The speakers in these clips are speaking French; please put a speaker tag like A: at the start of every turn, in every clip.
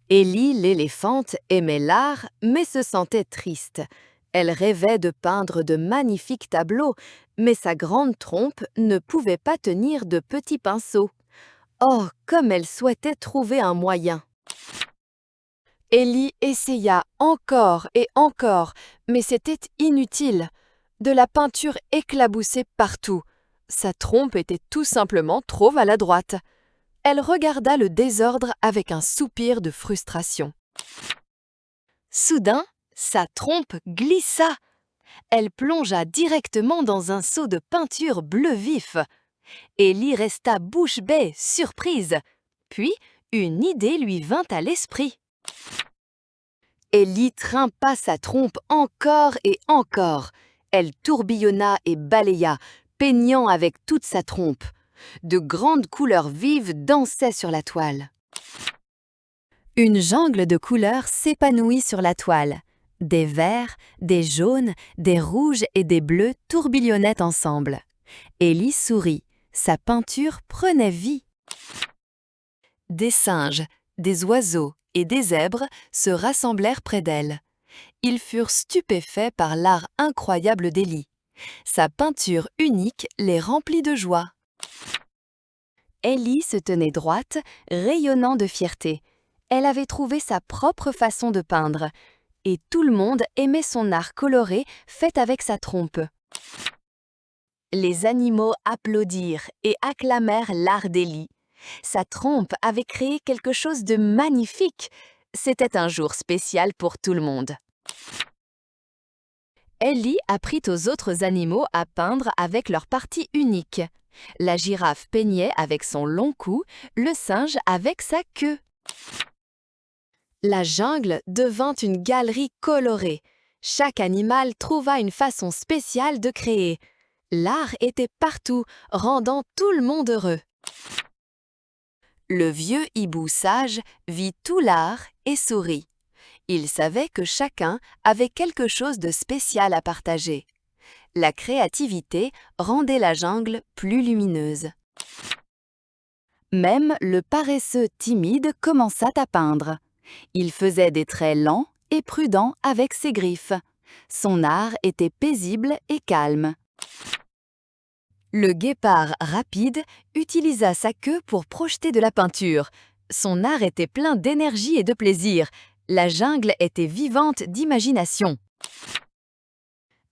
A: Ellie, l'éléphante, aimait l'art, mais se sentait triste. Elle rêvait de peindre de magnifiques tableaux, mais sa grande trompe ne pouvait pas tenir de petits pinceaux. Oh, comme elle souhaitait trouver un moyen! Ellie essaya encore et encore, mais c'était inutile. De la peinture éclaboussait partout. Sa trompe était tout simplement trop maladroite. Elle regarda le désordre avec un soupir de frustration. Soudain, sa trompe glissa. Elle plongea directement dans un seau de peinture bleu vif. Ellie resta bouche bée, surprise. Puis, une idée lui vint à l'esprit. Ellie trimpa sa trompe encore et encore. Elle tourbillonna et balaya, peignant avec toute sa trompe. De grandes couleurs vives dansaient sur la toile. Une jungle de couleurs s'épanouit sur la toile. Des verts, des jaunes, des rouges et des bleus tourbillonnaient ensemble. Ellie sourit. Sa peinture prenait vie. Des singes, des oiseaux et des zèbres se rassemblèrent près d'elle. Ils furent stupéfaits par l'art incroyable d'Ellie. Sa peinture unique les remplit de joie. Ellie se tenait droite, rayonnant de fierté. Elle avait trouvé sa propre façon de peindre. Et tout le monde aimait son art coloré fait avec sa trompe. Les animaux applaudirent et acclamèrent l'art d'Ellie. Sa trompe avait créé quelque chose de magnifique. C'était un jour spécial pour tout le monde. Ellie apprit aux autres animaux à peindre avec leur partie unique. La girafe peignait avec son long cou, le singe avec sa queue. La jungle devint une galerie colorée. Chaque animal trouva une façon spéciale de créer. L'art était partout, rendant tout le monde heureux. Le vieux hibou sage vit tout l'art et sourit. Il savait que chacun avait quelque chose de spécial à partager. La créativité rendait la jungle plus lumineuse. Même le paresseux timide commença à peindre. Il faisait des traits lents et prudents avec ses griffes. Son art était paisible et calme. Le guépard rapide utilisa sa queue pour projeter de la peinture. Son art était plein d'énergie et de plaisir. La jungle était vivante d'imagination.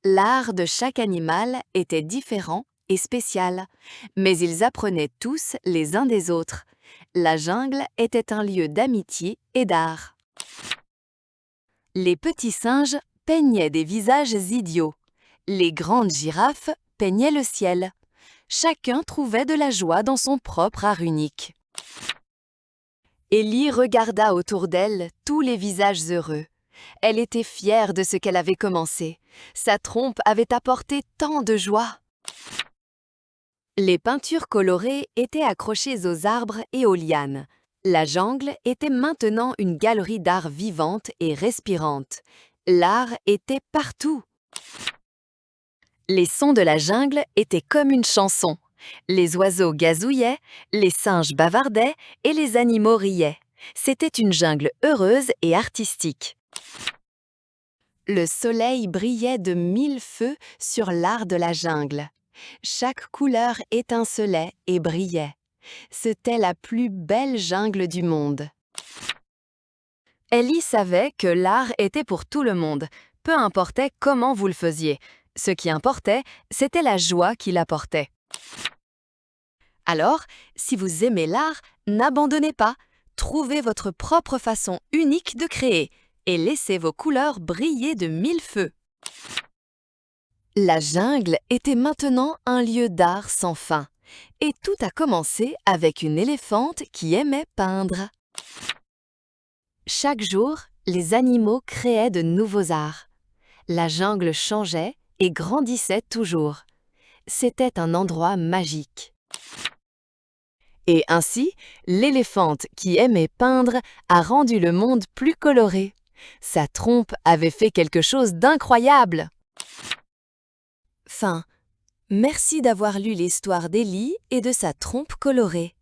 A: L'art de chaque animal était différent et spécial, mais ils apprenaient tous les uns des autres. La jungle était un lieu d'amitié et d'art. Les petits singes peignaient des visages idiots. Les grandes girafes peignaient le ciel. Chacun trouvait de la joie dans son propre art unique. Ellie regarda autour d'elle tous les visages heureux. Elle était fière de ce qu'elle avait commencé. Sa trompe avait apporté tant de joie. Les peintures colorées étaient accrochées aux arbres et aux lianes. La jungle était maintenant une galerie d'art vivante et respirante. L'art était partout. Les sons de la jungle étaient comme une chanson. Les oiseaux gazouillaient, les singes bavardaient et les animaux riaient. C'était une jungle heureuse et artistique. Le soleil brillait de 1000 feux sur l'art de la jungle. Chaque couleur étincelait et brillait. C'était la plus belle jungle du monde. Ellie savait que l'art était pour tout le monde, peu importait comment vous le faisiez. Ce qui importait, c'était la joie qu'il apportait. Alors, si vous aimez l'art, n'abandonnez pas. Trouvez votre propre façon unique de créer et laissez vos couleurs briller de 1000 feux. La jungle était maintenant un lieu d'art sans fin. Et tout a commencé avec une éléphante qui aimait peindre. Chaque jour, les animaux créaient de nouveaux arts. La jungle changeait et grandissait toujours. C'était un endroit magique. Et ainsi, l'éléphante qui aimait peindre a rendu le monde plus coloré. Sa trompe avait fait quelque chose d'incroyable. Fin. Merci d'avoir lu l'histoire d'Ellie et de sa trompe colorée.